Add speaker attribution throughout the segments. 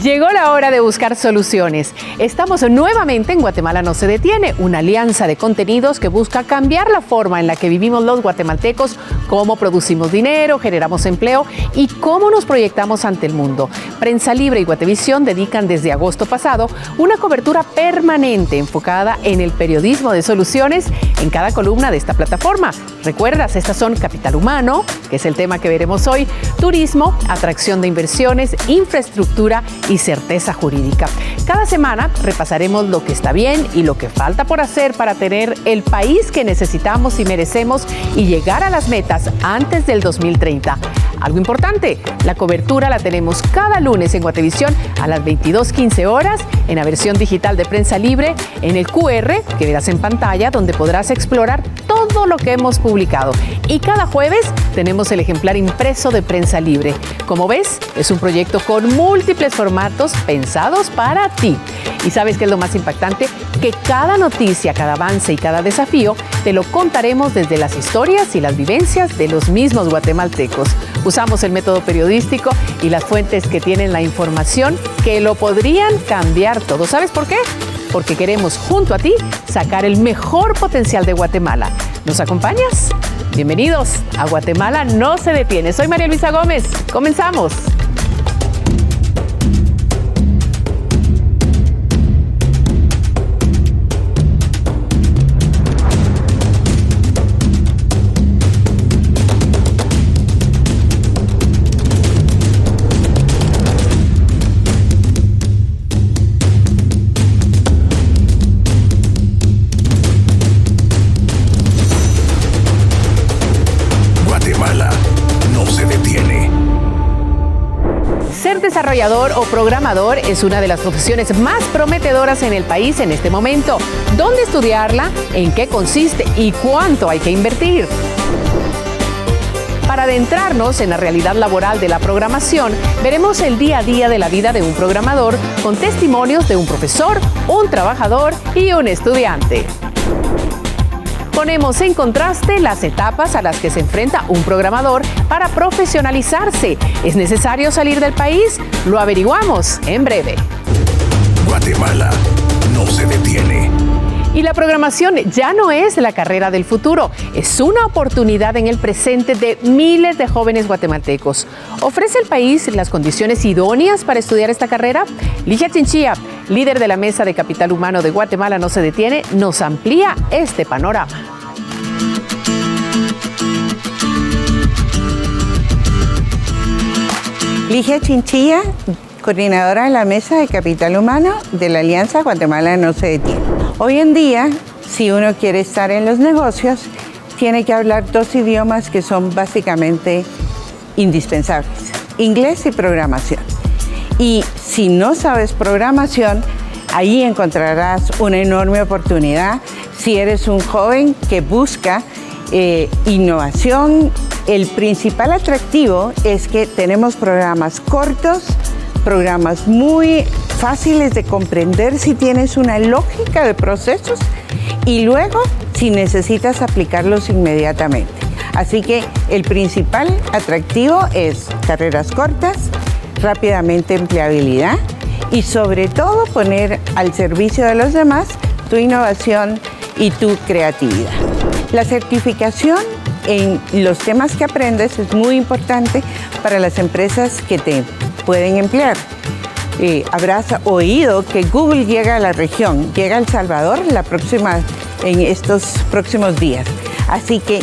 Speaker 1: Llegó la hora de buscar soluciones. Estamos nuevamente en Guatemala No Se Detiene, una alianza de contenidos que busca cambiar la forma en la que vivimos los guatemaltecos, cómo producimos dinero, generamos empleo y cómo nos proyectamos ante el mundo. Prensa Libre y Guatevisión dedican desde agosto pasado una cobertura permanente enfocada en el periodismo de soluciones en cada columna de esta plataforma. ¿Recuerdas? Estas son capital humano, que es el tema que veremos hoy, turismo, atracción de inversiones, infraestructura y certeza jurídica. Cada semana repasaremos lo que está bien y lo que falta por hacer para tener el país que necesitamos y merecemos y llegar a las metas antes del 2030. Algo importante, la cobertura la tenemos cada lunes en Guatevisión a las 22:15 horas, en la versión digital de Prensa Libre, en el QR que verás en pantalla, donde podrás explorar todo lo que hemos publicado. Y cada jueves tenemos el ejemplar impreso de Prensa Libre. Como ves, es un proyecto con múltiples formatos pensados para ti. ¿Y sabes qué es lo más impactante? Que cada noticia, cada avance y cada desafío te lo contaremos desde las historias y las vivencias de los mismos guatemaltecos. Usamos el método periodístico y las fuentes que tienen la información que lo podrían cambiar todo. ¿Sabes por qué? Porque queremos junto a ti sacar el mejor potencial de Guatemala. ¿Nos acompañas? Bienvenidos a Guatemala No Se Detiene. Soy María Luisa Gómez. Comenzamos. Desarrollador o programador es una de las profesiones más prometedoras en el país en este momento. ¿Dónde estudiarla? ¿En qué consiste? ¿Y cuánto hay que invertir? Para adentrarnos en la realidad laboral de la programación, veremos el día a día de la vida de un programador con testimonios de un profesor, un trabajador y un estudiante. Ponemos en contraste las etapas a las que se enfrenta un programador para profesionalizarse. ¿Es necesario salir del país? Lo averiguamos en breve.
Speaker 2: Guatemala No Se Detiene.
Speaker 1: Y la programación ya no es la carrera del futuro, es una oportunidad en el presente de miles de jóvenes guatemaltecos. ¿Ofrece el país las condiciones idóneas para estudiar esta carrera? Ligia Chinchilla, líder de la Mesa de Capital Humano de Guatemala No Se Detiene, nos amplía este panorama.
Speaker 3: Ligia Chinchilla, coordinadora de la Mesa de Capital Humano de la Alianza Guatemala No Se Detiene. Hoy en día, si uno quiere estar en los negocios, tiene que hablar dos idiomas que son básicamente indispensables: inglés y programación. Y si no sabes programación, ahí encontrarás una enorme oportunidad. Si eres un joven que busca innovación, el principal atractivo es que tenemos programas cortos, programas muy fáciles de comprender si tienes una lógica de procesos y luego si necesitas aplicarlos inmediatamente. Así que el principal atractivo es carreras cortas, rápidamente empleabilidad y sobre todo poner al servicio de los demás tu innovación y tu creatividad. La certificación en los temas que aprendes es muy importante para las empresas que te pueden emplear. Habrás oído que Google llega a la región, llega a El Salvador en estos próximos días. Así que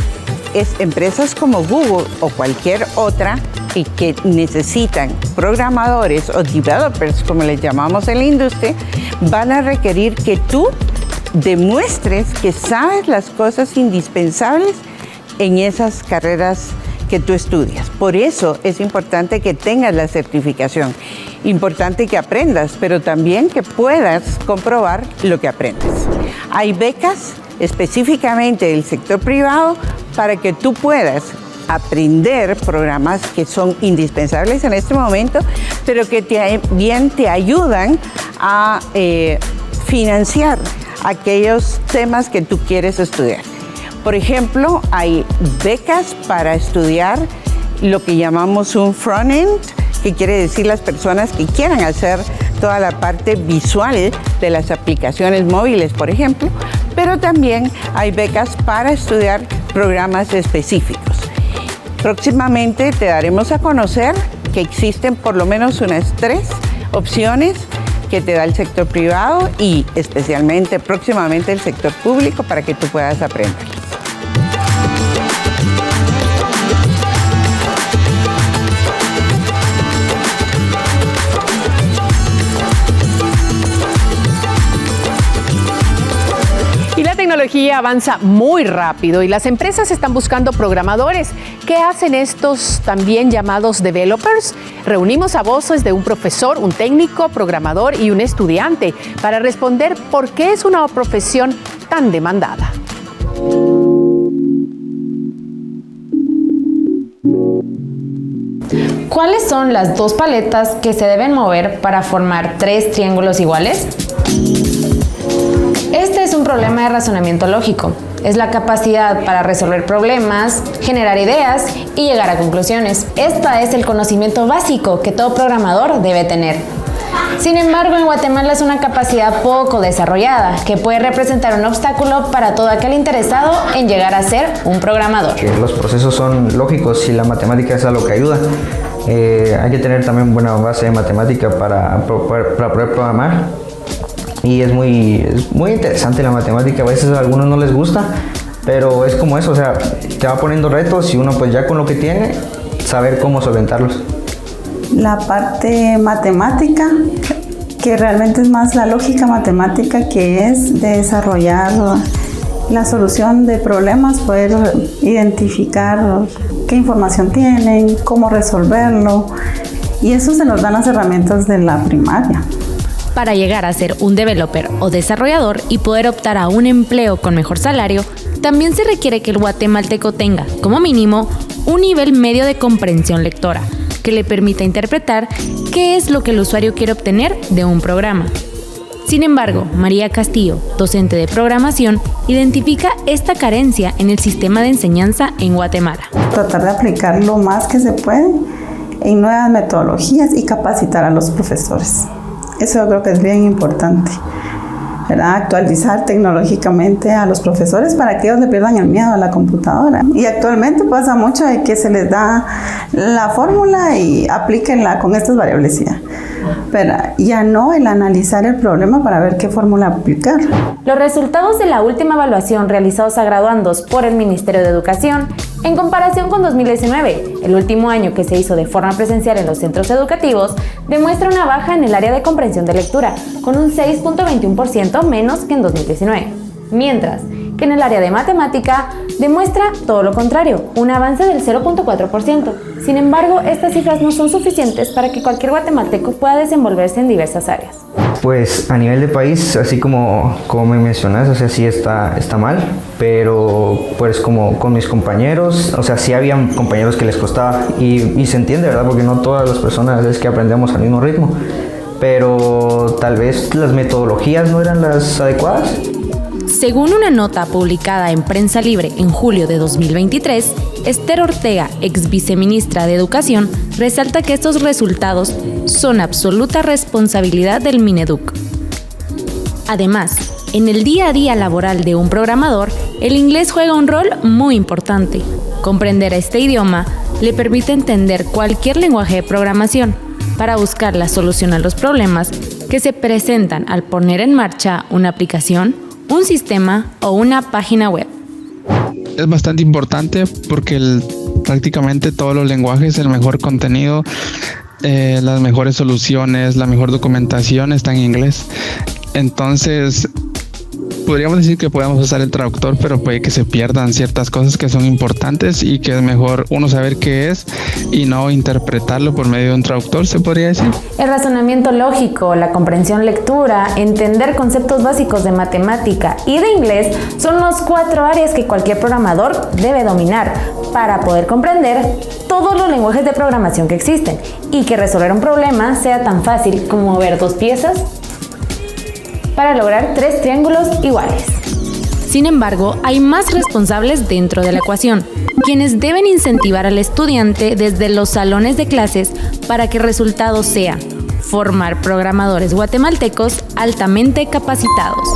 Speaker 3: empresas como Google o cualquier otra que necesitan programadores o developers, como les llamamos en la industria, van a requerir que tú demuestres que sabes las cosas indispensables en esas carreras que tú estudias. Por eso es importante que tengas la certificación. Importante que aprendas, pero también que puedas comprobar lo que aprendes. Hay becas específicamente del sector privado para que tú puedas aprender programas que son indispensables en este momento, pero que también te ayudan a financiar aquellos temas que tú quieres estudiar. Por ejemplo, hay becas para estudiar lo que llamamos un front-end, que quiere decir las personas que quieran hacer toda la parte visual de las aplicaciones móviles, por ejemplo, pero también hay becas para estudiar programas específicos. Próximamente te daremos a conocer que existen por lo menos unas 3 opciones que te da el sector privado y especialmente próximamente el sector público para que tú puedas aprender.
Speaker 1: La tecnología avanza muy rápido y las empresas están buscando programadores. ¿Qué hacen estos también llamados developers? Reunimos a voces de un profesor, un técnico, programador y un estudiante para responder por qué es una profesión tan demandada.
Speaker 4: ¿Cuáles son las 2 paletas que se deben mover para formar 3 triángulos iguales? Este es un problema de razonamiento lógico. Es la capacidad para resolver problemas, generar ideas y llegar a conclusiones. Este es el conocimiento básico que todo programador debe tener. Sin embargo, en Guatemala es una capacidad poco desarrollada que puede representar un obstáculo para todo aquel interesado en llegar a ser un programador.
Speaker 5: Los procesos son lógicos y la matemática es algo que ayuda. Hay que tener también buena base de matemática para poder programar. Y es muy interesante la matemática, a veces a algunos no les gusta, pero es como eso, o sea, te va poniendo retos y uno pues ya con lo que tiene, saber cómo solventarlos.
Speaker 6: La parte matemática, que realmente es más la lógica matemática, que es de desarrollar la solución de problemas, poder identificar qué información tienen, cómo resolverlo, y eso se nos dan las herramientas de la primaria.
Speaker 4: Para llegar a ser un developer o desarrollador y poder optar a un empleo con mejor salario, también se requiere que el guatemalteco tenga, como mínimo, un nivel medio de comprensión lectora, que le permita interpretar qué es lo que el usuario quiere obtener de un programa. Sin embargo, María Castillo, docente de programación, identifica esta carencia en el sistema de enseñanza en Guatemala.
Speaker 6: Tratar de aplicar lo más que se puede en nuevas metodologías y capacitar a los profesores. Eso yo creo que es bien importante, ¿verdad? Actualizar tecnológicamente a los profesores para que ellos le pierdan el miedo a la computadora. Y actualmente pasa mucho de que se les da la fórmula y aplíquenla con estas variables ya. Pero ya no el analizar el problema para ver qué fórmula aplicar.
Speaker 4: Los resultados de la última evaluación realizados a graduandos por el Ministerio de Educación, en comparación con 2019, el último año que se hizo de forma presencial en los centros educativos, demuestra una baja en el área de comprensión de lectura, con un 6.21% menos que en 2019. Mientras que en el área de matemática demuestra todo lo contrario, un avance del 0.4%. Sin embargo, estas cifras no son suficientes para que cualquier guatemalteco pueda desenvolverse en diversas áreas.
Speaker 5: Pues a nivel de país, así como me mencionas, o sea, sí está mal, pero pues como con mis compañeros, o sea, sí habían compañeros que les costaba y se entiende, ¿verdad? Porque no todas las personas es que aprendemos al mismo ritmo, pero tal vez las metodologías no eran las adecuadas.
Speaker 4: Según una nota publicada en Prensa Libre en julio de 2023, Esther Ortega, ex viceministra de Educación, resalta que estos resultados son absoluta responsabilidad del Mineduc. Además, en el día a día laboral de un programador, el inglés juega un rol muy importante. Comprender este idioma le permite entender cualquier lenguaje de programación para buscar la solución a los problemas que se presentan al poner en marcha una aplicación, un sistema o una página web.
Speaker 7: Es bastante importante porque prácticamente todos los lenguajes, el mejor contenido, las mejores soluciones, la mejor documentación está en inglés. Entonces, podríamos decir que podemos usar el traductor, pero puede que se pierdan ciertas cosas que son importantes y que es mejor uno saber qué es y no interpretarlo por medio de un traductor, se podría decir.
Speaker 4: El razonamiento lógico, la comprensión lectura, entender conceptos básicos de matemática y de inglés son los 4 áreas que cualquier programador debe dominar para poder comprender todos los lenguajes de programación que existen y que resolver un problema sea tan fácil como mover 2 piezas para lograr 3 triángulos iguales. Sin embargo, hay más responsables dentro de la ecuación, quienes deben incentivar al estudiante desde los salones de clases para que el resultado sea formar programadores guatemaltecos altamente capacitados.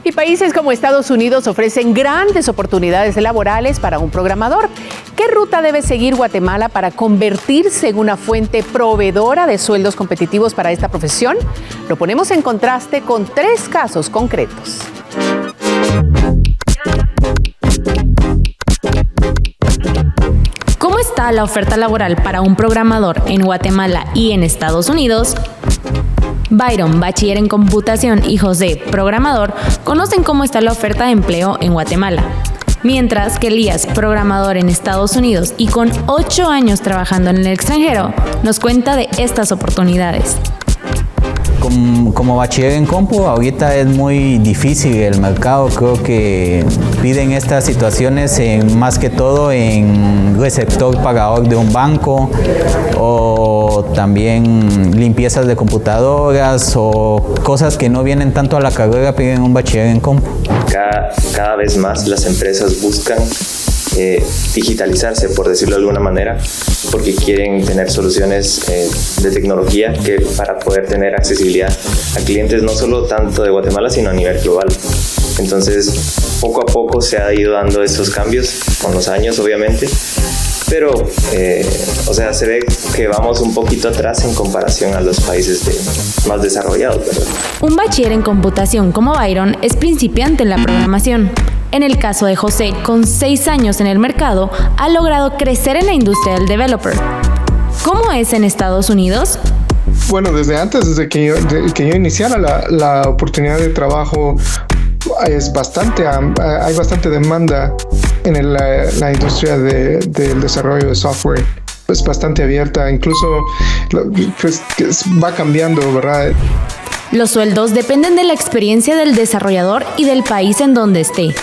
Speaker 1: Y países como Estados Unidos ofrecen grandes oportunidades laborales para un programador. ¿Qué ruta debe seguir Guatemala para convertirse en una fuente proveedora de sueldos competitivos para esta profesión? Lo ponemos en contraste con 3 casos concretos.
Speaker 4: ¿Cómo está la oferta laboral para un programador en Guatemala y en Estados Unidos? Byron, bachiller en computación, y José, programador, conocen cómo está la oferta de empleo en Guatemala. Mientras que Elías, programador en Estados Unidos y con 8 años trabajando en el extranjero, nos cuenta de estas oportunidades.
Speaker 8: Como bachiller en compu, ahorita es muy difícil el mercado. Creo que piden estas situaciones más que todo en receptor pagador de un banco, o también limpiezas de computadoras, o cosas que no vienen tanto a la carrera, piden un bachiller en compu.
Speaker 9: Cada vez más las empresas buscan digitalizarse, por decirlo de alguna manera, porque quieren tener soluciones de tecnología que para poder tener accesibilidad a clientes no solo tanto de Guatemala, sino a nivel global. Entonces, poco a poco se ha ido dando estos cambios, con los años obviamente, pero se ve que vamos un poquito atrás en comparación a los países más desarrollados, ¿verdad?
Speaker 4: Un bachiller en computación como Byron es principiante en la programación. En el caso de José, con 6 años en el mercado, ha logrado crecer en la industria del developer. ¿Cómo es en Estados Unidos?
Speaker 10: Bueno, desde que yo iniciara la oportunidad de trabajo, hay bastante demanda en la industria del desarrollo de software. Es bastante abierta, incluso pues, va cambiando, ¿verdad?
Speaker 4: Los sueldos dependen de la experiencia del desarrollador y del país en donde esté.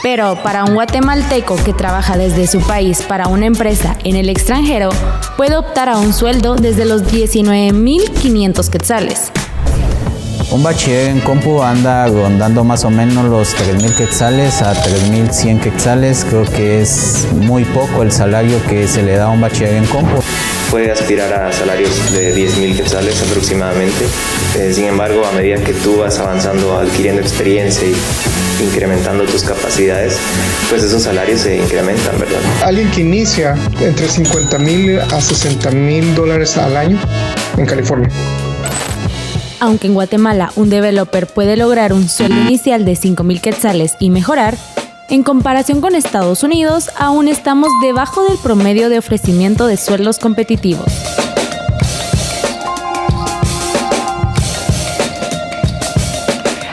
Speaker 4: Pero para un guatemalteco que trabaja desde su país para una empresa en el extranjero, puede optar a un sueldo desde los 19,500 quetzales.
Speaker 8: Un bachiller en compu anda rondando más o menos los 3,000 quetzales a 3,100 quetzales. Creo que es muy poco el salario que se le da a un bachiller en compu.
Speaker 9: Puede aspirar a salarios de 10,000 quetzales aproximadamente. Sin embargo, a medida que tú vas avanzando, adquiriendo experiencia y incrementando tus capacidades, pues esos salarios se incrementan, ¿verdad?
Speaker 10: Alguien que inicia entre 50,000 a 60,000 dólares al año en California.
Speaker 4: Aunque en Guatemala un developer puede lograr un sueldo inicial de 5,000 quetzales y mejorar, en comparación con Estados Unidos, aún estamos debajo del promedio de ofrecimiento de sueldos competitivos.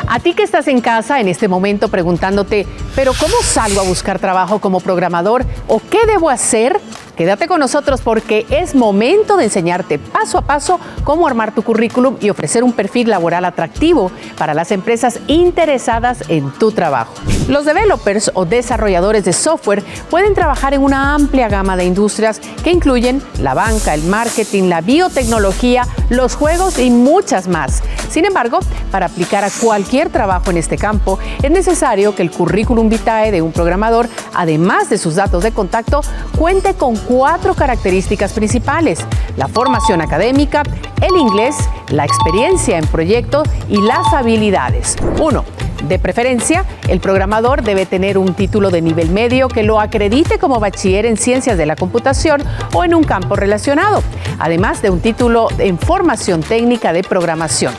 Speaker 1: A ti que estás en casa en este momento preguntándote, ¿pero cómo salgo a buscar trabajo como programador? ¿O qué debo hacer? Quédate con nosotros porque es momento de enseñarte paso a paso cómo armar tu currículum y ofrecer un perfil laboral atractivo para las empresas interesadas en tu trabajo. Los developers o desarrolladores de software pueden trabajar en una amplia gama de industrias que incluyen la banca, el marketing, la biotecnología, los juegos y muchas más. Sin embargo, para aplicar a cualquier trabajo en este campo, es necesario que el currículum vitae de un programador, además de sus datos de contacto, cuente con 4 características principales: la formación académica, el inglés, la experiencia en proyectos y las habilidades. 1. De preferencia, el programador debe tener un título de nivel medio que lo acredite como bachiller en ciencias de la computación o en un campo relacionado, además de un título en formación técnica de programación.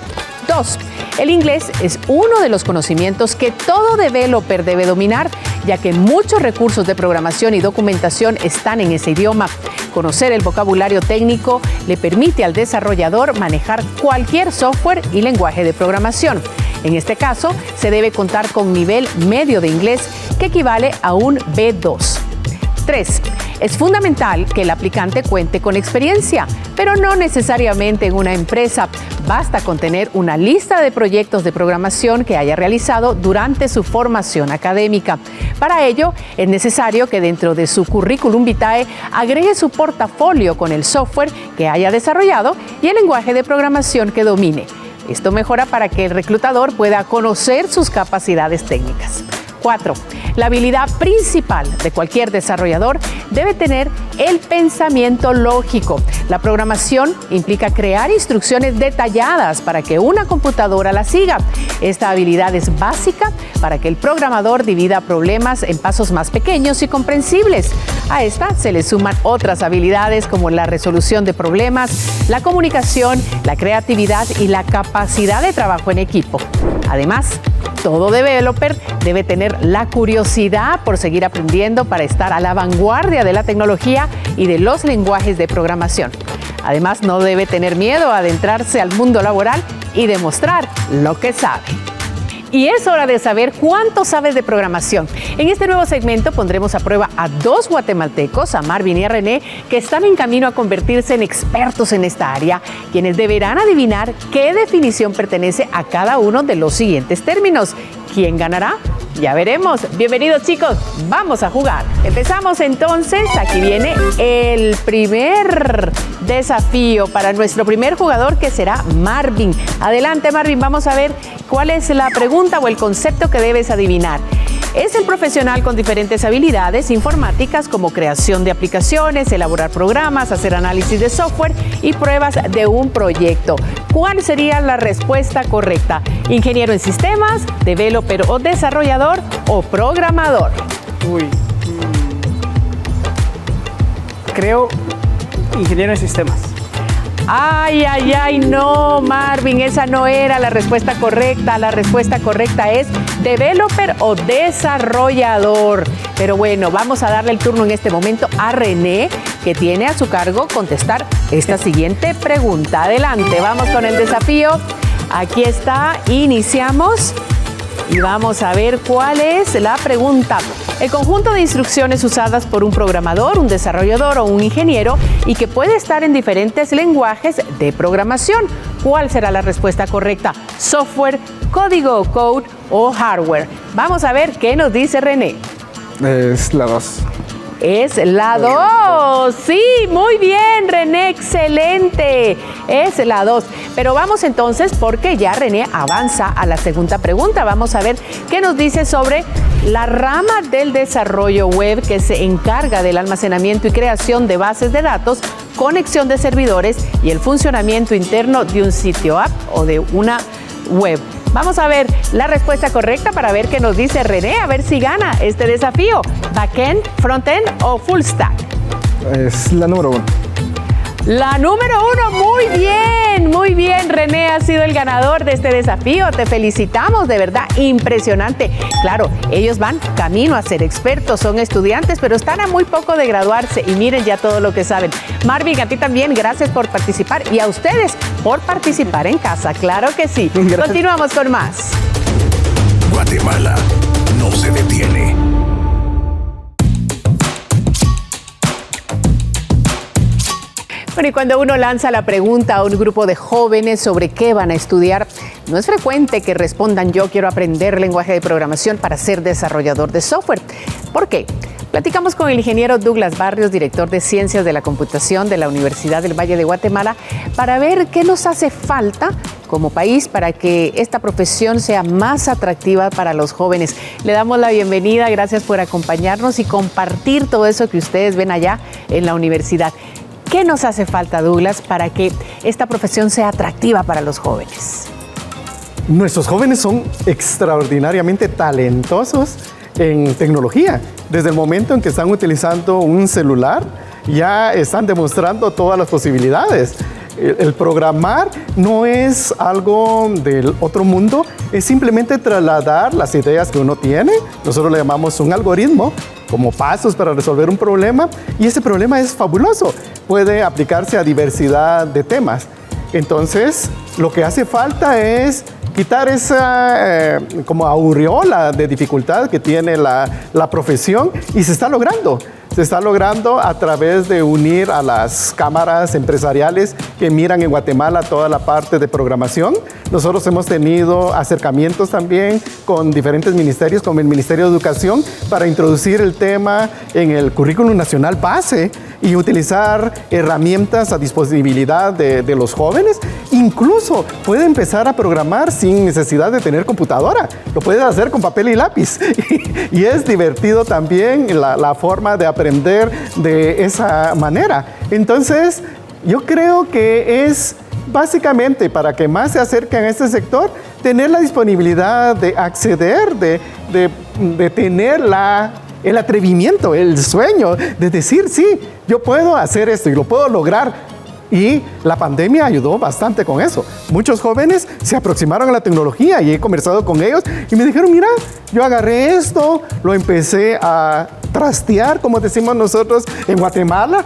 Speaker 1: 2. El inglés es uno de los conocimientos que todo developer debe dominar, ya que muchos recursos de programación y documentación están en ese idioma. Conocer el vocabulario técnico le permite al desarrollador manejar cualquier software y lenguaje de programación. En este caso, se debe contar con nivel medio de inglés, que equivale a un B2. 3. Es fundamental que el aplicante cuente con experiencia, pero no necesariamente en una empresa. Basta con tener una lista de proyectos de programación que haya realizado durante su formación académica. Para ello, es necesario que dentro de su currículum vitae agregue su portafolio con el software que haya desarrollado y el lenguaje de programación que domine. Esto mejora para que el reclutador pueda conocer sus capacidades técnicas. 4. La habilidad principal de cualquier desarrollador debe tener el pensamiento lógico. La programación implica crear instrucciones detalladas para que una computadora las siga. Esta habilidad es básica para que el programador divida problemas en pasos más pequeños y comprensibles. A esta se le suman otras habilidades como la resolución de problemas, la comunicación, la creatividad y la capacidad de trabajo en equipo. Además, todo developer debe tener la curiosidad por seguir aprendiendo para estar a la vanguardia de la tecnología y de los lenguajes de programación. Además, no debe tener miedo a adentrarse al mundo laboral y demostrar lo que sabe. Y es hora de saber cuánto sabes de programación. En este nuevo segmento pondremos a prueba a 2 guatemaltecos, a Marvin y a René, que están en camino a convertirse en expertos en esta área, quienes deberán adivinar qué definición pertenece a cada uno de los siguientes términos. ¿Quién ganará? Ya veremos. Bienvenidos, chicos, vamos a jugar. Empezamos entonces. Aquí viene el primer desafío para nuestro primer jugador, que será Marvin. Adelante, Marvin, vamos a ver cuál es la pregunta o el concepto que debes adivinar. Es el profesional con diferentes habilidades informáticas como creación de aplicaciones, elaborar programas, hacer análisis de software y pruebas de un proyecto. ¿Cuál sería la respuesta correcta? ¿Ingeniero en sistemas, developer o desarrollador o programador?
Speaker 11: Creo ingeniero en sistemas.
Speaker 1: Ay, no, Marvin, esa no era la respuesta correcta. La respuesta correcta es developer o desarrollador. Pero bueno, vamos a darle el turno en este momento a René, que tiene a su cargo contestar esta siguiente pregunta. Adelante, vamos con el desafío. Aquí está, iniciamos y vamos a ver cuál es la pregunta. El conjunto de instrucciones usadas por un programador, un desarrollador o un ingeniero y que puede estar en diferentes lenguajes de programación. ¿Cuál será la respuesta correcta? ¿Software, código, code o hardware? Vamos a ver qué nos dice René.
Speaker 11: Es la 2.
Speaker 1: Es la 2. Sí, muy bien, René, excelente. Es la 2. Pero vamos entonces, porque ya René avanza a la segunda pregunta. Vamos a ver qué nos dice sobre la rama del desarrollo web que se encarga del almacenamiento y creación de bases de datos, conexión de servidores y el funcionamiento interno de un sitio web o de una web. Vamos a ver la respuesta correcta para ver qué nos dice René, a ver si gana este desafío. ¿Backend, frontend o full stack?
Speaker 11: Es la número 1.
Speaker 1: La número 1, muy bien, René ha sido el ganador de este desafío. Te felicitamos, de verdad, impresionante. Claro, ellos van camino a ser expertos, son estudiantes, pero están a muy poco de graduarse y miren ya todo lo que saben. Marvin, a ti también, gracias por participar y a ustedes por participar en casa, claro que sí. Gracias. Continuamos con más.
Speaker 2: Guatemala no se detiene.
Speaker 1: Bueno, y cuando uno lanza la pregunta a un grupo de jóvenes sobre qué van a estudiar, no es frecuente que respondan: yo quiero aprender lenguaje de programación para ser desarrollador de software. ¿Por qué? Platicamos con el ingeniero Douglas Barrios, director de Ciencias de la Computación de la Universidad del Valle de Guatemala, para ver qué nos hace falta como país para que esta profesión sea más atractiva para los jóvenes. Le damos la bienvenida, gracias por acompañarnos y compartir todo eso que ustedes ven allá en la universidad. ¿Qué nos hace falta, Douglas, para que esta profesión sea atractiva para los jóvenes?
Speaker 12: Nuestros jóvenes son extraordinariamente talentosos en tecnología. Desde el momento en que están utilizando un celular, ya están demostrando todas las posibilidades. El programar no es algo del otro mundo, es simplemente trasladar las ideas que uno tiene. Nosotros le llamamos un algoritmo, como pasos para resolver un problema, y ese problema es fabuloso. Puede aplicarse a diversidad de temas. Entonces, lo que hace falta es quitar esa como aureola de dificultad que tiene la profesión, y se está logrando. se está logrando a través de unir a las cámaras empresariales que miran en Guatemala toda la parte de programación. Nosotros hemos tenido acercamientos también con diferentes ministerios, como el Ministerio de Educación, para introducir el tema en el currículum nacional base y utilizar herramientas a disponibilidad de los jóvenes. Incluso puede empezar a programar sin necesidad de tener computadora. Lo puede hacer con papel y lápiz. Y es divertido también la forma de aprender de esa manera. Entonces, yo creo que es básicamente para que más se acerquen a este sector, tener la disponibilidad de acceder, de tener el atrevimiento, el sueño de decir, sí, yo puedo hacer esto y lo puedo lograr. Y la pandemia ayudó bastante con eso. Muchos jóvenes se aproximaron a la tecnología y he conversado con ellos y me dijeron, mira, yo agarré esto, lo empecé a trastear, como decimos nosotros en Guatemala,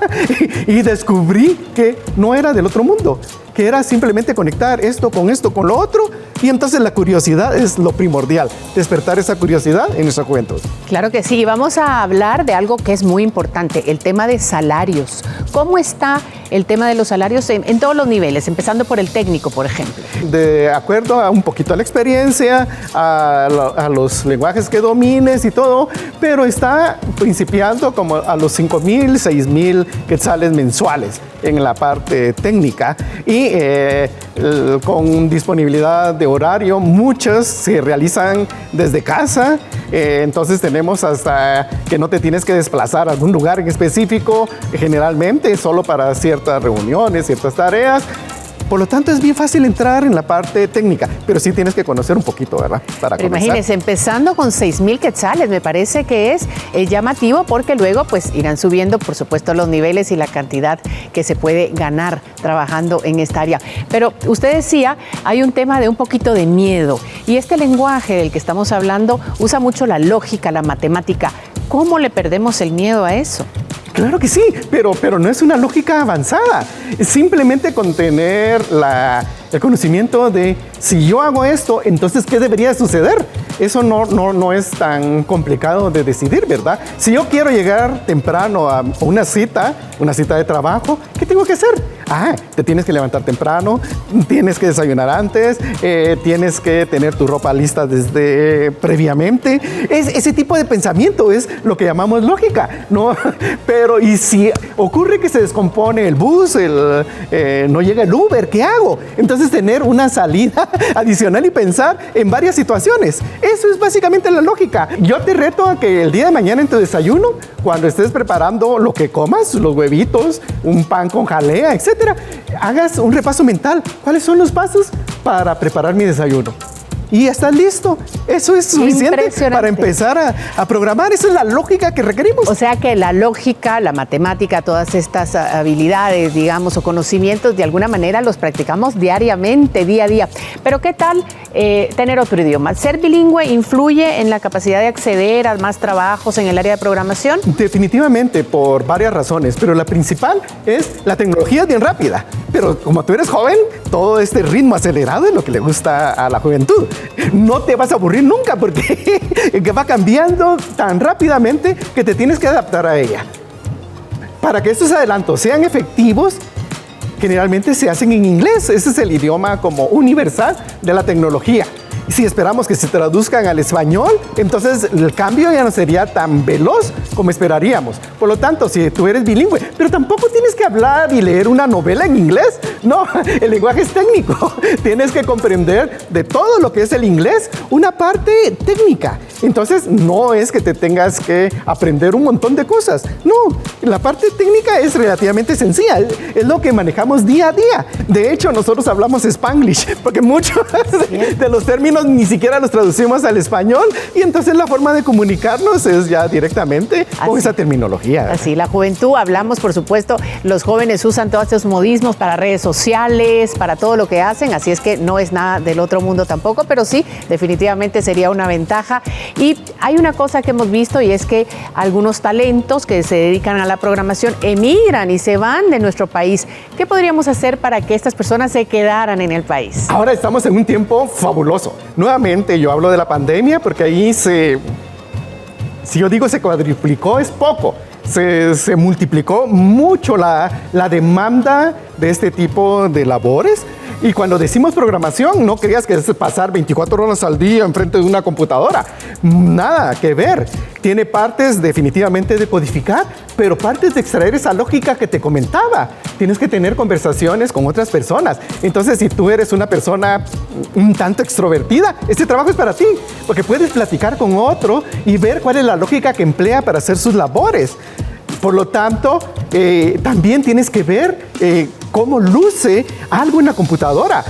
Speaker 12: y descubrí que no era del otro mundo, que era simplemente conectar esto, con lo otro, y entonces la curiosidad es lo primordial, despertar esa curiosidad en nuestra juventud.
Speaker 1: Claro que sí, vamos a hablar de algo que es muy importante, el tema de salarios. ¿Cómo está el tema de los salarios en todos los niveles, empezando por el técnico, por ejemplo?
Speaker 12: De acuerdo a un poquito a la experiencia, a los lenguajes que domines y todo, pero está principiando como a los 5,000, 6,000 quetzales mensuales en la parte técnica y con disponibilidad de horario, muchas se realizan desde casa, entonces tenemos hasta que no te tienes que desplazar a algún lugar en específico, generalmente solo para ciertas reuniones, ciertas tareas. Por lo tanto, es bien fácil entrar en la parte técnica, pero sí tienes que conocer un poquito, ¿verdad? Para comenzar.
Speaker 1: Imagínense, empezando con 6,000 quetzales, me parece que es llamativo porque luego pues irán subiendo, por supuesto, los niveles y la cantidad que se puede ganar trabajando en esta área. Pero usted decía, hay un tema de un poquito de miedo y este lenguaje del que estamos hablando usa mucho la lógica, la matemática. ¿Cómo le perdemos el miedo a eso?
Speaker 12: Claro que sí, pero no es una lógica avanzada. Es simplemente con tener el conocimiento de si yo hago esto, entonces ¿qué debería suceder? Eso no es tan complicado de decidir, ¿verdad? Si yo quiero llegar temprano a una cita de trabajo, ¿qué tengo que hacer? Te tienes que levantar temprano, tienes que desayunar antes, tienes que tener tu ropa lista desde previamente. Ese tipo de pensamiento es lo que llamamos lógica, ¿no? Pero y si ocurre que se descompone el bus, no llega el Uber, ¿qué hago? Entonces tener una salida adicional y pensar en varias situaciones. Eso es básicamente la lógica. Yo te reto a que el día de mañana en tu desayuno, cuando estés preparando lo que comas, los huevitos, un pan con jalea, etcétera, hagas un repaso mental. ¿Cuáles son los pasos para preparar mi desayuno? Y ya estás listo. Eso es suficiente para empezar a programar. Esa es la lógica que requerimos.
Speaker 1: O sea que la lógica, la matemática, todas estas habilidades, digamos, o conocimientos, de alguna manera los practicamos diariamente, día a día. Pero ¿qué tal tener otro idioma? ¿Ser bilingüe influye en la capacidad de acceder a más trabajos en el área de programación?
Speaker 12: Definitivamente, por varias razones. Pero la principal es la tecnología es bien rápida. Pero como tú eres joven, todo este ritmo acelerado es lo que le gusta a la juventud. No te vas a aburrir nunca porque va cambiando tan rápidamente que te tienes que adaptar a ella. Para que estos adelantos sean efectivos, generalmente se hacen en inglés. Ese es el idioma como universal de la tecnología. Si esperamos que se traduzcan al español, entonces el cambio ya no sería tan veloz como esperaríamos. Por lo tanto, si tú eres bilingüe, pero tampoco tienes que hablar y leer una novela en inglés. No, el lenguaje es técnico. Tienes que comprender de todo lo que es el inglés una parte técnica. Entonces, no es que te tengas que aprender un montón de cosas. No, la parte técnica es relativamente sencilla. Es lo que manejamos día a día. De hecho, nosotros hablamos Spanglish, porque muchos de los términos ni siquiera los traducimos al español y entonces la forma de comunicarnos es ya directamente con esa terminología.
Speaker 1: Así, la juventud, hablamos, por supuesto, los jóvenes usan todos estos modismos para redes sociales, para todo lo que hacen, así es que no es nada del otro mundo tampoco, pero sí, definitivamente sería una ventaja. Y hay una cosa que hemos visto y es que algunos talentos que se dedican a la programación emigran y se van de nuestro país. ¿Qué podríamos hacer para que estas personas se quedaran en el país?
Speaker 12: Ahora estamos en un tiempo fabuloso. Nuevamente yo hablo de la pandemia porque ahí si yo digo se cuadruplicó es poco se multiplicó mucho la demanda de este tipo de labores. Y cuando decimos programación, no creas que es pasar 24 horas al día enfrente de una computadora. Nada que ver. Tiene partes definitivamente de codificar, pero partes de extraer esa lógica que te comentaba. Tienes que tener conversaciones con otras personas. Entonces, si tú eres una persona un tanto extrovertida, este trabajo es para ti, porque puedes platicar con otro y ver cuál es la lógica que emplea para hacer sus labores. Por lo tanto, también tienes que ver cómo luce algo en la computadora.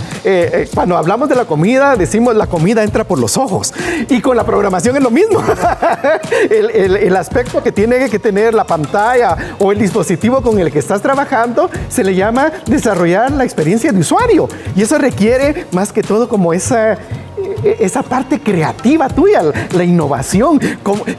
Speaker 12: Cuando hablamos de la comida, decimos la comida entra por los ojos. Y con la programación es lo mismo. el aspecto que tiene que tener la pantalla o el dispositivo con el que estás trabajando se le llama desarrollar la experiencia de usuario. Y eso requiere más que todo como esa parte creativa tuya, la innovación,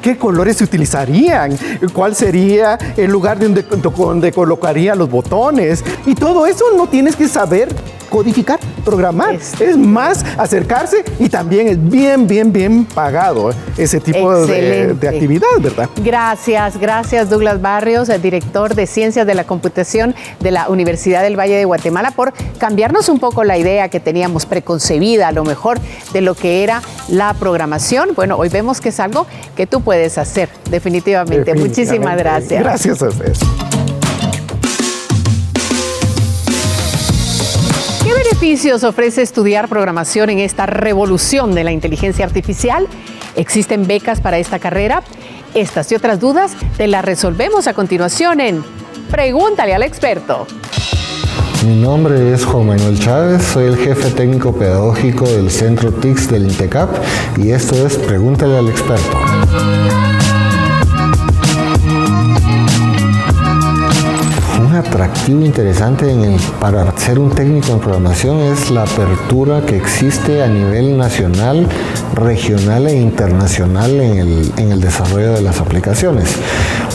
Speaker 12: qué colores se utilizarían, cuál sería el lugar donde colocaría los botones, y todo eso no tienes que saber codificar, programar. Es más acercarse, y también es bien pagado ese tipo de actividad, ¿verdad?
Speaker 1: Gracias Douglas Barrios, el director de Ciencias de la Computación de la Universidad del Valle de Guatemala, por cambiarnos un poco la idea que teníamos preconcebida, a lo mejor, de lo que era la programación. Bueno, hoy vemos que es algo que tú puedes hacer, definitivamente. Muchísimas gracias.
Speaker 12: Gracias a ustedes.
Speaker 1: ¿Qué beneficios ofrece estudiar programación en esta revolución de la inteligencia artificial? ¿Existen becas para esta carrera? Estas y otras dudas te las resolvemos a continuación en Pregúntale al experto.
Speaker 13: Mi nombre es Juan Manuel Chávez, soy el jefe técnico pedagógico del Centro TICS del INTECAP y esto es Pregúntale al experto. Un atractivo interesante para ser un técnico en programación es la apertura que existe a nivel nacional, regional e internacional en el desarrollo de las aplicaciones.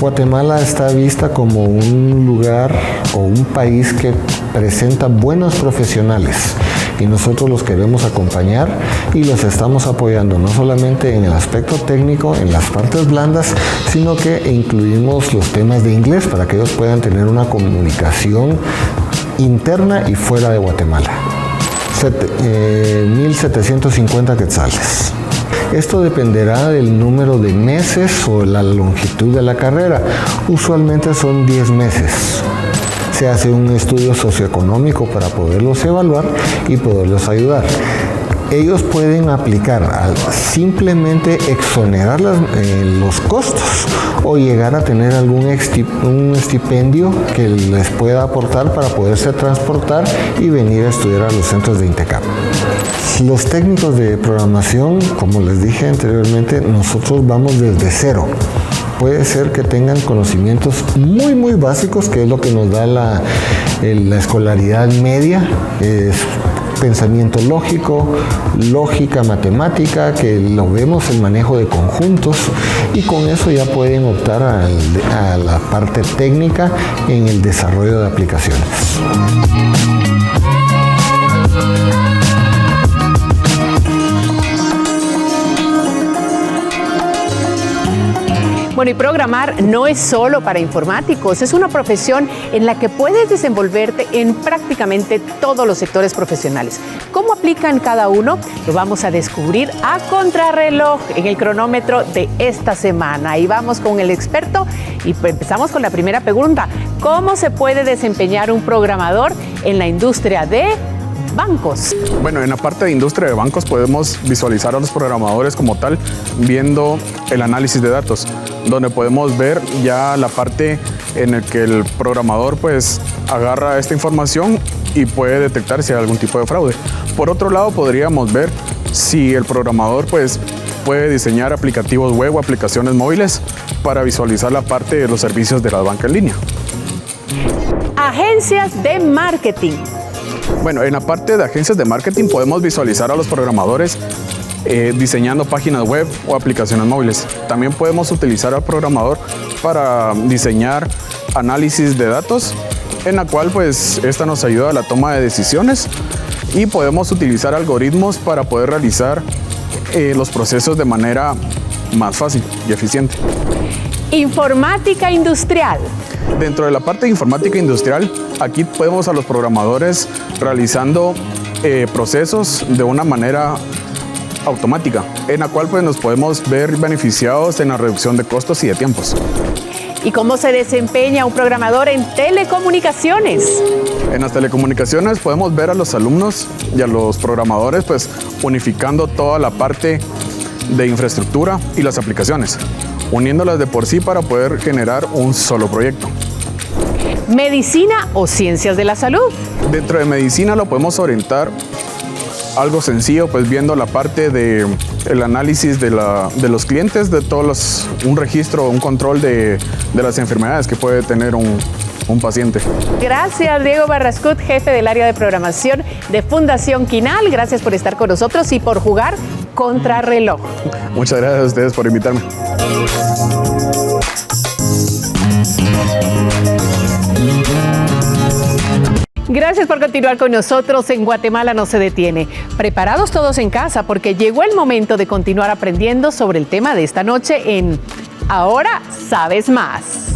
Speaker 13: Guatemala está vista como un lugar o un país que presenta buenos profesionales y nosotros los queremos acompañar y los estamos apoyando no solamente en el aspecto técnico, en las partes blandas, sino que incluimos los temas de inglés para que ellos puedan tener una comunicación interna y fuera de Guatemala. 1,750 quetzales. Esto dependerá del número de meses o la longitud de la carrera. Usualmente son 10 meses. Se hace un estudio socioeconómico para poderlos evaluar y poderlos ayudar. Ellos pueden aplicar a simplemente exonerar los costos o llegar a tener un estipendio que les pueda aportar para poderse transportar y venir a estudiar a los centros de INTECAP. Los técnicos de programación, como les dije anteriormente, nosotros vamos desde cero. Puede ser que tengan conocimientos muy básicos, que es lo que nos da la escolaridad media, pensamiento lógico, lógica matemática, que lo vemos en manejo de conjuntos, y con eso ya pueden optar a la parte técnica en el desarrollo de aplicaciones.
Speaker 1: Bueno, y programar no es solo para informáticos, es una profesión en la que puedes desenvolverte en prácticamente todos los sectores profesionales. ¿Cómo aplican cada uno? Lo vamos a descubrir a contrarreloj en el cronómetro de esta semana. Y vamos con el experto y empezamos con la primera pregunta. ¿Cómo se puede desempeñar un programador en la industria de bancos?
Speaker 14: Bueno, en la parte de industria de bancos podemos visualizar a los programadores como tal viendo el análisis de datos, donde podemos ver ya la parte en la que el programador pues agarra esta información y puede detectar si hay algún tipo de fraude. Por otro lado, podríamos ver si el programador pues puede diseñar aplicativos web o aplicaciones móviles para visualizar la parte de los servicios de la banca en línea.
Speaker 1: Agencias de marketing.
Speaker 14: Bueno, en la parte de agencias de marketing podemos visualizar a los programadores diseñando páginas web o aplicaciones móviles. También podemos utilizar al programador para diseñar análisis de datos, en la cual pues esta nos ayuda a la toma de decisiones, y podemos utilizar algoritmos para poder realizar los procesos de manera más fácil y eficiente.
Speaker 1: Informática industrial.
Speaker 14: Dentro de la parte de informática industrial, aquí podemos a los programadores realizando procesos de una manera automática, en la cual pues nos podemos ver beneficiados en la reducción de costos y de tiempos.
Speaker 1: ¿Y cómo se desempeña un programador en telecomunicaciones?
Speaker 14: En las telecomunicaciones podemos ver a los alumnos y a los programadores pues unificando toda la parte de infraestructura y las aplicaciones, uniéndolas de por sí para poder generar un solo proyecto.
Speaker 1: Medicina o ciencias de la salud.
Speaker 14: Dentro de medicina lo podemos orientar algo sencillo, pues viendo la parte de el análisis de los clientes, de todos un registro, un control de las enfermedades que puede tener un paciente.
Speaker 1: Gracias, Diego Barrascut, jefe del área de programación de Fundación Quinal. Gracias por estar con nosotros y por jugar Contrarreloj.
Speaker 14: Muchas gracias a ustedes por invitarme.
Speaker 1: Gracias por continuar con nosotros en Guatemala no se detiene. Preparados todos en casa porque llegó el momento de continuar aprendiendo sobre el tema de esta noche en Ahora Sabes Más.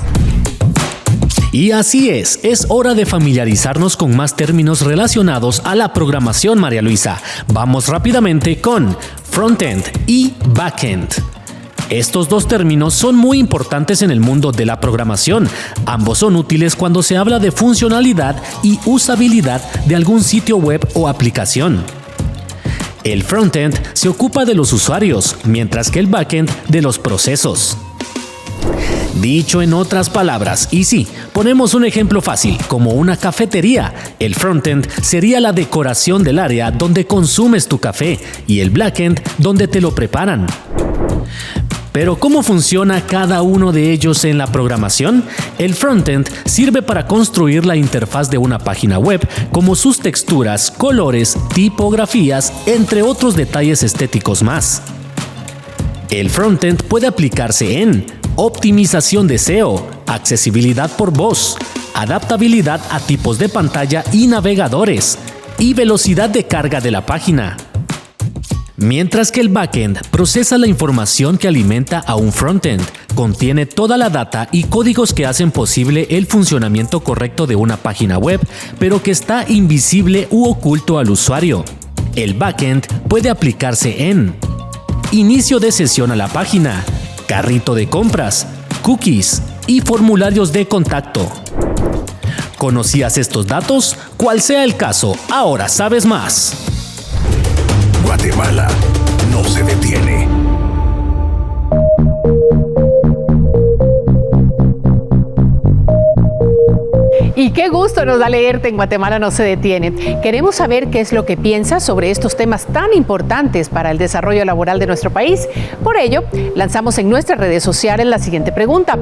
Speaker 15: Y así es hora de familiarizarnos con más términos relacionados a la programación, María Luisa. Vamos rápidamente con frontend y backend. Estos dos términos son muy importantes en el mundo de la programación. Ambos son útiles cuando se habla de funcionalidad y usabilidad de algún sitio web o aplicación. El frontend se ocupa de los usuarios, mientras que el backend de los procesos. Dicho en otras palabras, y sí, ponemos un ejemplo fácil, como una cafetería. El frontend sería la decoración del área donde consumes tu café y el backend donde te lo preparan. Pero ¿cómo funciona cada uno de ellos en la programación? El frontend sirve para construir la interfaz de una página web, como sus texturas, colores, tipografías, entre otros detalles estéticos más. El frontend puede aplicarse en optimización de SEO, accesibilidad por voz, adaptabilidad a tipos de pantalla y navegadores, y velocidad de carga de la página. Mientras que el backend procesa la información que alimenta a un frontend, contiene toda la data y códigos que hacen posible el funcionamiento correcto de una página web, pero que está invisible u oculto al usuario. El backend puede aplicarse en inicio de sesión a la página, carrito de compras, cookies y formularios de contacto. ¿Conocías estos datos? Cual sea el caso, ahora sabes más.
Speaker 2: Guatemala no se detiene.
Speaker 1: Y qué gusto nos da leerte en Guatemala no se detiene. Queremos saber qué es lo que piensas sobre estos temas tan importantes para el desarrollo laboral de nuestro país. Por ello, lanzamos en nuestras redes sociales la siguiente pregunta.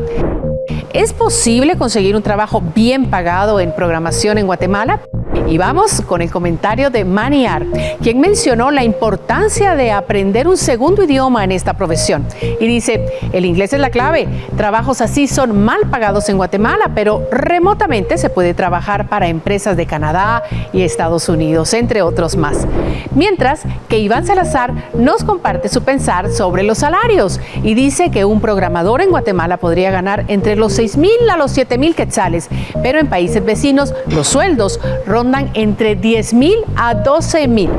Speaker 1: ¿Es posible conseguir un trabajo bien pagado en programación en Guatemala? Y vamos con el comentario de Maniar, quien mencionó la importancia de aprender un segundo idioma en esta profesión. Y dice, el inglés es la clave. Trabajos así son mal pagados en Guatemala, pero remotamente se puede trabajar para empresas de Canadá y Estados Unidos, entre otros más. Mientras que Iván Salazar nos comparte su pensar sobre los salarios y dice que un programador en Guatemala podría ganar entre los 6,000 a los 7,000 quetzales, pero en países vecinos los sueldos rondan entre 10,000 a 12,000.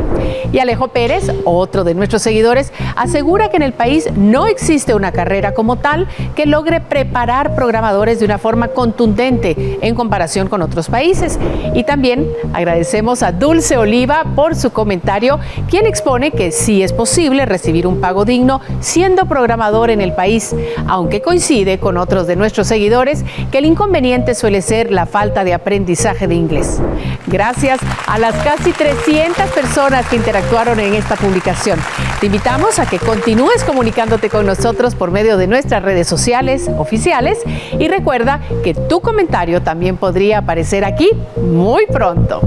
Speaker 1: Y Alejo Pérez, otro de nuestros seguidores, asegura que en el país no existe una carrera como tal que logre preparar programadores de una forma contundente en comparación con otros países. Y también agradecemos a Dulce Oliva por su comentario, quien expone que sí es posible recibir un pago digno siendo programador en el país, aunque coincide con otros de nuestros seguidores que el inconveniente suele ser la falta de aprendizaje de inglés. Gracias a las casi 300 personas que interactuaron en esta publicación. Te invitamos a que continúes comunicándote con nosotros por medio de nuestras redes sociales oficiales y recuerda que tu comentario también podría aparecer aquí muy pronto.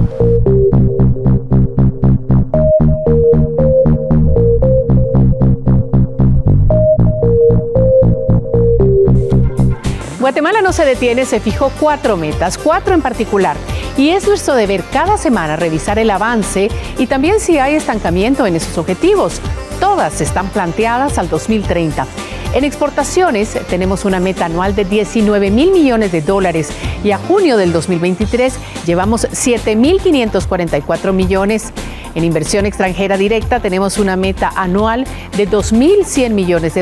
Speaker 1: Guatemala no se detiene, se fijó 4 metas, 4 en particular, y es nuestro deber cada semana revisar el avance y también si hay estancamiento en esos objetivos. Todas están planteadas al 2030. En exportaciones tenemos una meta anual de $19 mil millones y a junio del 2023 llevamos 7.544 millones. En inversión extranjera directa tenemos una meta anual de $2.100 millones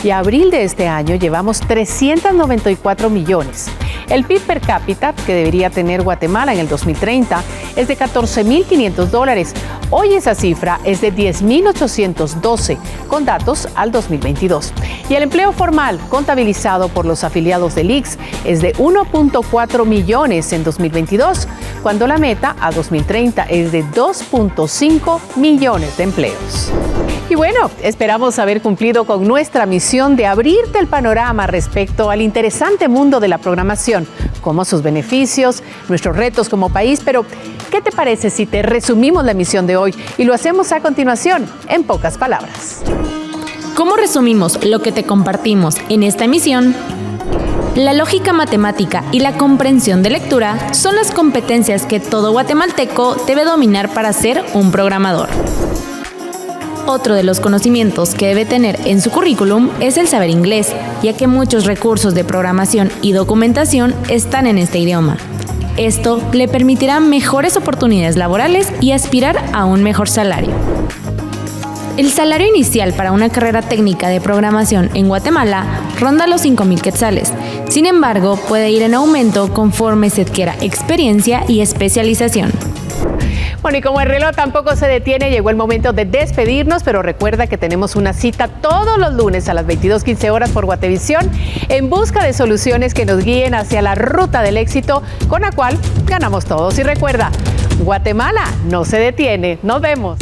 Speaker 1: y a abril de este año llevamos 394 millones. El PIB per cápita que debería tener Guatemala en el 2030 es de $14.500. Hoy esa cifra es de 10.812 con datos al 2022. Y el empleo formal contabilizado por los afiliados del ICS es de 1.4 millones en 2022, cuando la meta a 2030 es de 2.5 millones de empleos. Y bueno, esperamos haber cumplido con nuestra misión de abrirte el panorama respecto al interesante mundo de la programación, como sus beneficios, nuestros retos como país, pero ¿qué te parece si te resumimos la misión de hoy y lo hacemos a continuación en pocas palabras?
Speaker 4: ¿Cómo resumimos lo que te compartimos en esta emisión? La lógica matemática y la comprensión de lectura son las competencias que todo guatemalteco debe dominar para ser un programador. Otro de los conocimientos que debe tener en su currículum es el saber inglés, ya que muchos recursos de programación y documentación están en este idioma. Esto le permitirá mejores oportunidades laborales y aspirar a un mejor salario. El salario inicial para una carrera técnica de programación en Guatemala ronda los 5,000 quetzales. Sin embargo, puede ir en aumento conforme se adquiera experiencia y especialización.
Speaker 1: Bueno, y como el reloj tampoco se detiene, llegó el momento de despedirnos, pero recuerda que tenemos una cita todos los lunes a las 22:15 horas por Guatevisión en busca de soluciones que nos guíen hacia la ruta del éxito con la cual ganamos todos. Y recuerda, Guatemala no se detiene. Nos vemos.